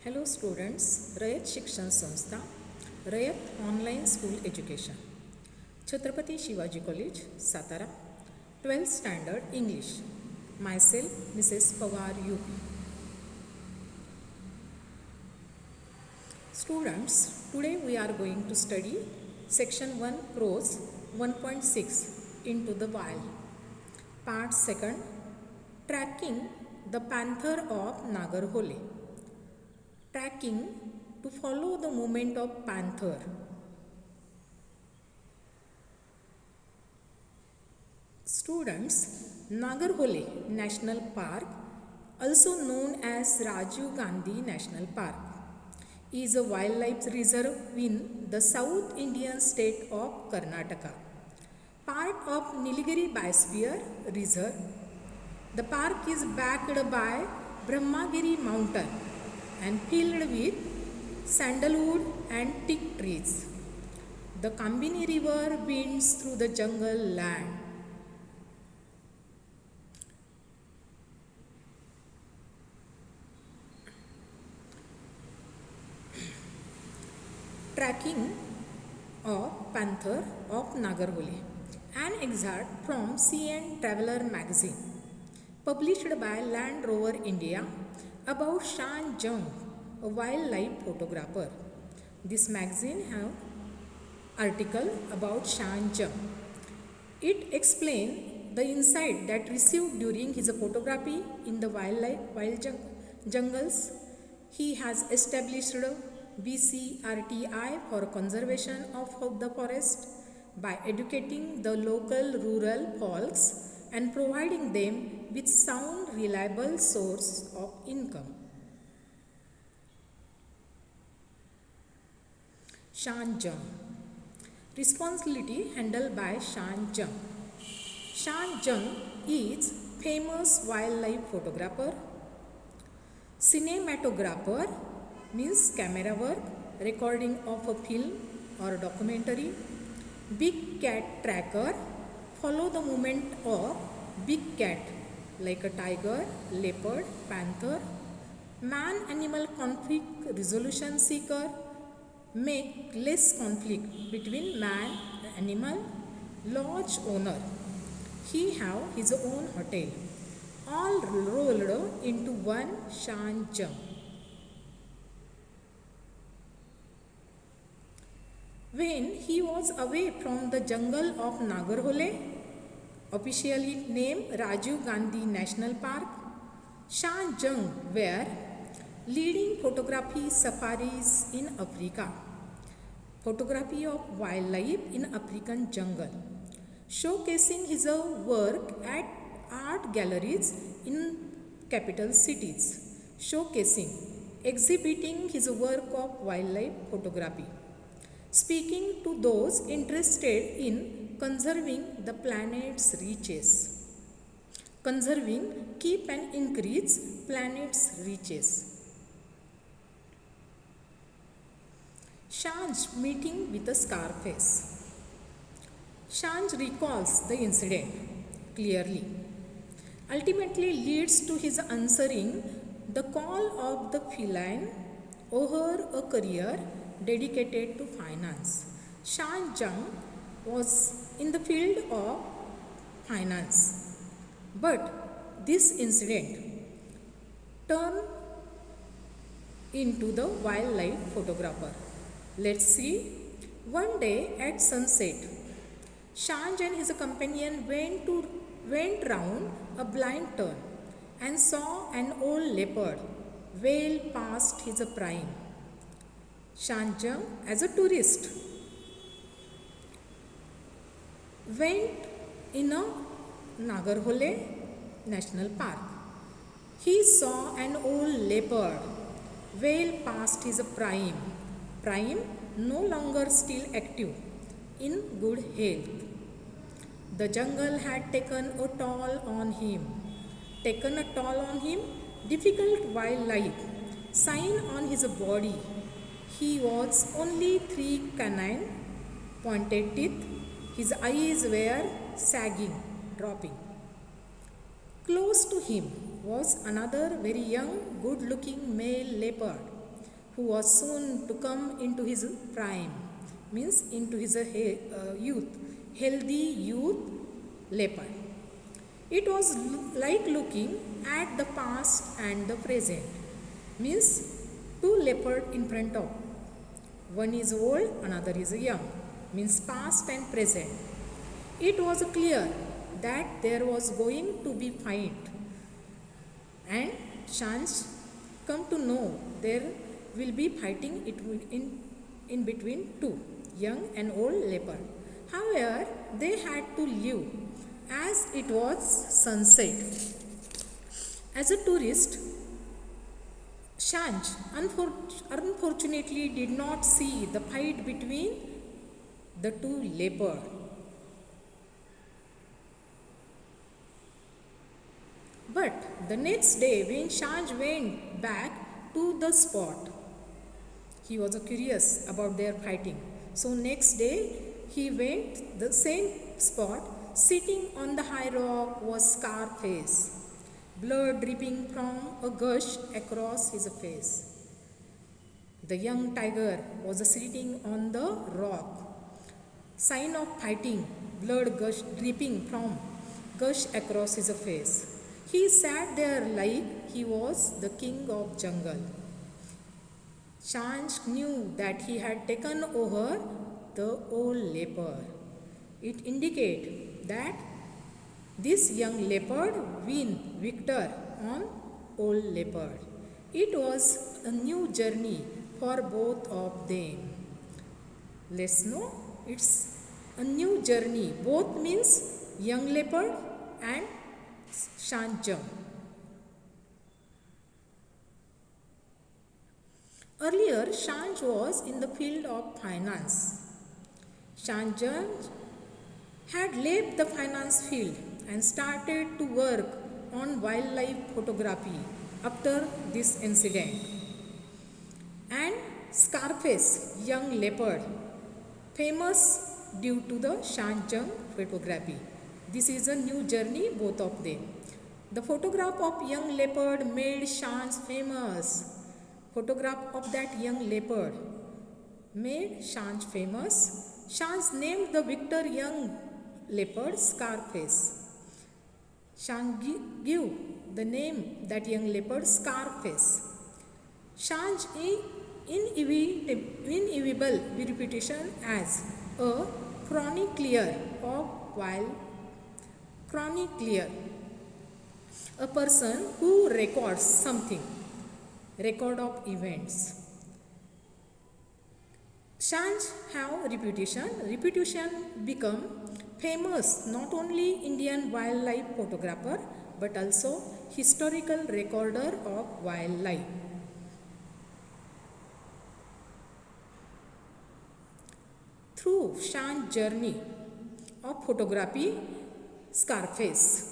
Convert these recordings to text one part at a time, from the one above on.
Hello students, Rayat शिक्षण संस्था, Rayat online school education, Chhatrapati Shivaji college, Satara, 12th standard English. Myself, Mrs. Pawar, UP. Students, today we are going to study section 1 prose 1.6 into the wild. Part 2nd, tracking the panther of Nagarhole. Tracking to follow the movement of panther. Students, Nagarhole National Park, also known as Rajiv Gandhi National Park, is a wildlife reserve in the South Indian state of Karnataka, part of Nilgiri Biosphere Reserve. The park is backed by Brahmagiri Mountain and filled with sandalwood and teak trees. The Kambini River winds through the jungle land. Tracking of Panther of Nagarhole. An excerpt from CN Traveller magazine, published by Land Rover India, about Shan Jung, a wildlife photographer. This magazine have article about Shan Jung. It explains the insight that received during his photography in the wild jungles. He has established BCRTI for conservation of the forest by educating the local rural folks and providing them with sound, reliable source of income. Shan Jung. Responsibility handled by Shan Jung. Shan Jung is famous wildlife photographer, cinematographer, means camera work, recording of a film or documentary, big cat tracker, follow the movement of big cat like a tiger, leopard, panther, man-animal conflict resolution seeker, make less conflict between man and animal, lodge owner. He have his own hotel, all rolled into one Shan Jung. When he was away from the jungle of Nagarhole, officially named Rajiv Gandhi National Park, Shan Jung were leading photography safaris in Africa, photography of wildlife in African jungle, showcasing his work at art galleries in capital cities, exhibiting his work of wildlife photography, speaking to those interested in conserving the planet's riches. Conserving, keep and increase planet's riches. Shanj meeting with a Scarface. Shanj recalls the incident clearly. Ultimately leads to his answering the call of the feline over a career dedicated to finance. Shan Jung was in the field of finance, but this incident turned into the wildlife photographer. Let's see. One day at sunset, Shanj and his companion went round a blind turn and saw an old leopard well past his prime. Shan Jung, as a tourist, went in a Nagarhole National Park. He saw an old leopard well past his prime, no longer still active, in good health. The jungle had taken a toll on him, difficult wildlife, sign on his body. He was only 3 canine, pointed teeth, his eyes were sagging, dropping. Close to him was another very young, good looking male leopard, who was soon to come into his prime, means into his youth, healthy youth leopard. It was like looking at the past and the present, means two leopard in front of. One is old, another is young, means past and present. It was clear that there was going to be fight, and Shans come to know there will be fighting in between two, young and old leopard. However, they had to leave as it was sunset. As a tourist, Shanj unfortunately did not see the fight between the two leopards. But the next day, when Shanj went back to the spot, he was curious about their fighting. So next day, he went the same spot. Sitting on the high rock was Scarface, blood dripping from a gush across his face. The young tiger was sitting on the rock, sign of fighting, blood dripping from gush across his face. He sat there like he was the king of jungle. Shanj knew that he had taken over the old leopard. It indicated that this young leopard win victor on old leopard. It was a new journey for both of them. Let's know it's a new journey. Both means young leopard and Shanjam. Earlier, Shanj was in the field of finance. Shanjam had left the finance field and started to work on wildlife photography after this incident. And Scarface, young leopard, famous due to the Shanjam photography. This is a new journey, both of them. The photograph of young leopard made Shanj famous. Photograph of that young leopard made Shanj famous. Shanj named the victor young leopard Scarface. Shanj gave the name that young leopard Scarface. Shanj inevitable reputation as a chronicler of wild. Chronicler, a person who records something, record of events. Shanj have reputation. Reputation become famous not only Indian wildlife photographer but also historical recorder of wildlife. Through Shanj's journey of photography, Scarface.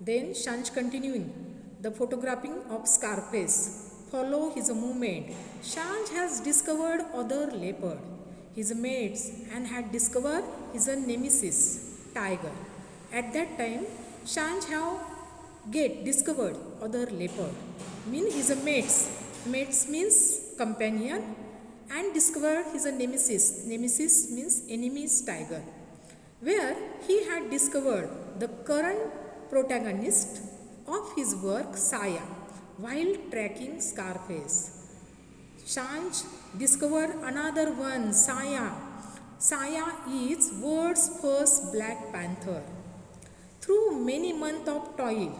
Then Shanj continuing the photographing of Scarface. Follow his movement. Shanj has discovered other leopard, his mates, and had discovered his nemesis, tiger. At that time, Shanj have discovered other leopard, mean his mates. Mates means companion, and discovered his nemesis. Nemesis means enemy's tiger, where he had discovered the current protagonist of his work, Saya, while tracking Scarface. Shanj discovered another one, Saya. Saya is world's first Black Panther. Through many months of toil,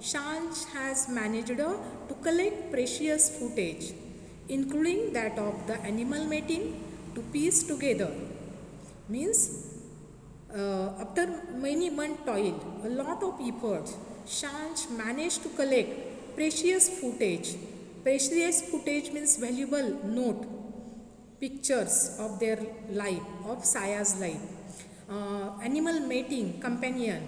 Shanj has managed to collect precious footage, including that of the animal mating, to piece together. Means after many months toil, a lot of efforts, Shanj managed to collect precious footage. Precious footage means valuable note, pictures of their life, of Saya's life. Animal mating, companion,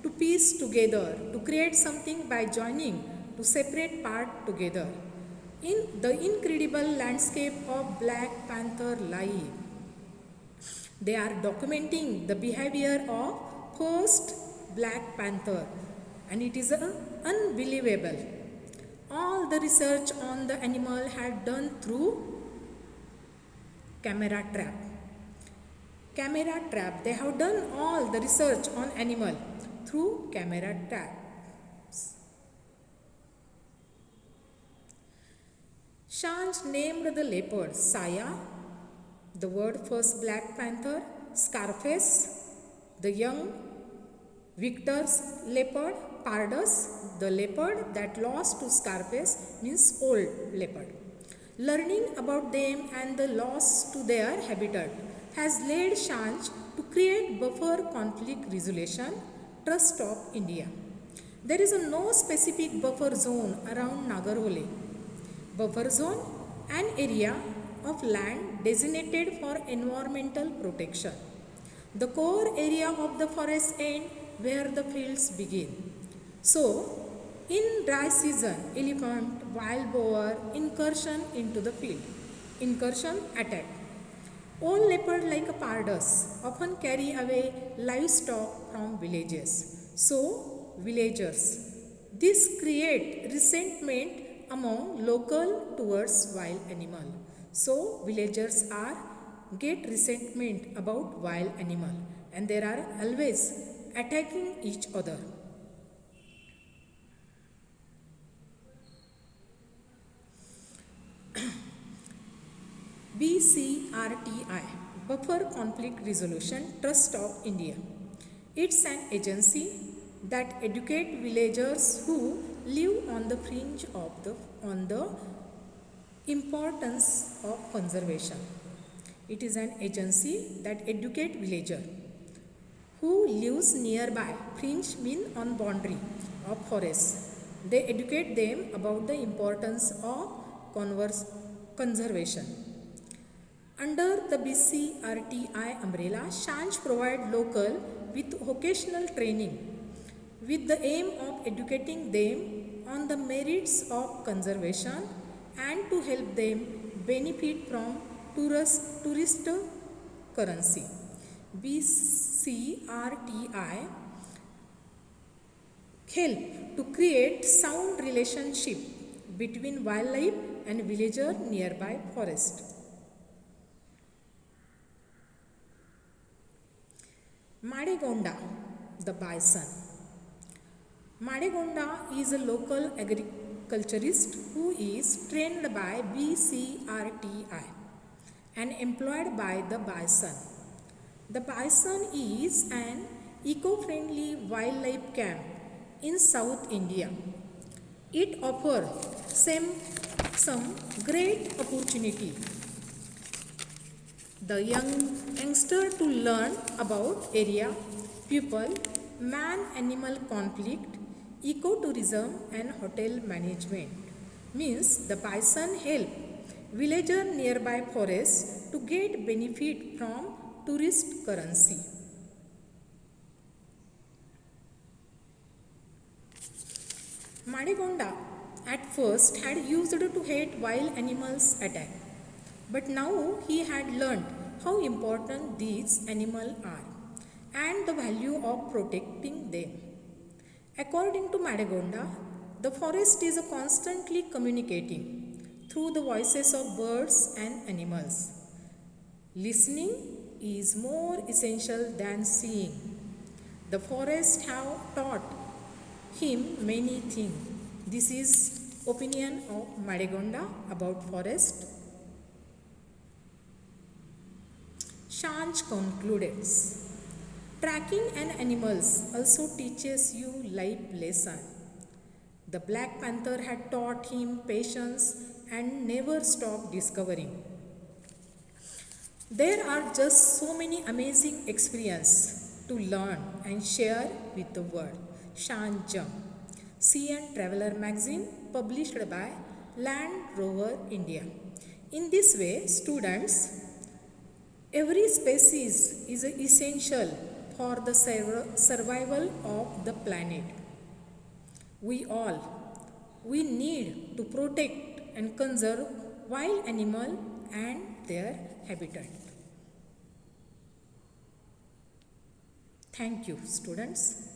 to piece together, to create something by joining to separate part together. In the incredible landscape of Black Panther life, they are documenting the behavior of first Black Panther, and it is unbelievable. all the research on the animal had done through camera trap. Camera trap. They have done all the research on animal through camera traps. Shanj named the leopard Saya, the word first Black Panther, Scarface, the young Victor's leopard, Pardus, the leopard that lost to Scarface means old leopard. Learning about them and the loss to their habitat has led Shanj to create Buffer Conflict Resolution Trust of India. There is no specific buffer zone around Nagarhole. Buffer zone, an area of land designated for environmental protection. The core area of the forest end where the fields begin. So, in dry season, elephant, wild boar incursion into the field. Incursion attack. All leopard like a pardus often carry away livestock from villages. So, villagers. This create resentment among local towards wild animal. So, villagers get resentment about wild animal and they are always attacking each other. BCRTI, Buffer Conflict Resolution Trust of India. It's an agency that educates villagers who live on the fringe of the importance of conservation. It is an agency that educates villagers who lives nearby, fringe mean on boundary of forest. They educate them about the importance of conservation. Under the BCRTI umbrella, Shanj provide local with vocational training with the aim of educating them on the merits of conservation and to help them benefit from tourist currency. BCRTI help to create sound relationship between wildlife and villager nearby forest. Madegonda, the bison. Madegonda is a local agriculturist who is trained by BCRTI and employed by the bison. The bison is an eco-friendly wildlife camp in South India. It offers some great opportunity the youngster to learn about area, people, man-animal conflict, ecotourism and hotel management. Means the bison help villager nearby forests to get benefit from tourist currency. Madegonda at first had used to hate wild animals attack. But now he had learned how important these animals are and the value of protecting them. According to Madegonda, the forest is constantly communicating through the voices of birds and animals. Listening is more essential than seeing. The forest have taught him many things. This is opinion of Madegonda about forest. Shanj concludes, tracking an animals also teaches you life lesson. The Black Panther had taught him patience and never stopped discovering. There are just so many amazing experiences to learn and share with the world. Shanj, CN Traveler magazine published by Land Rover India. In this way, students, every species is essential for the survival of the planet. We need to protect and conserve wild animals and their habitat. Thank you, students.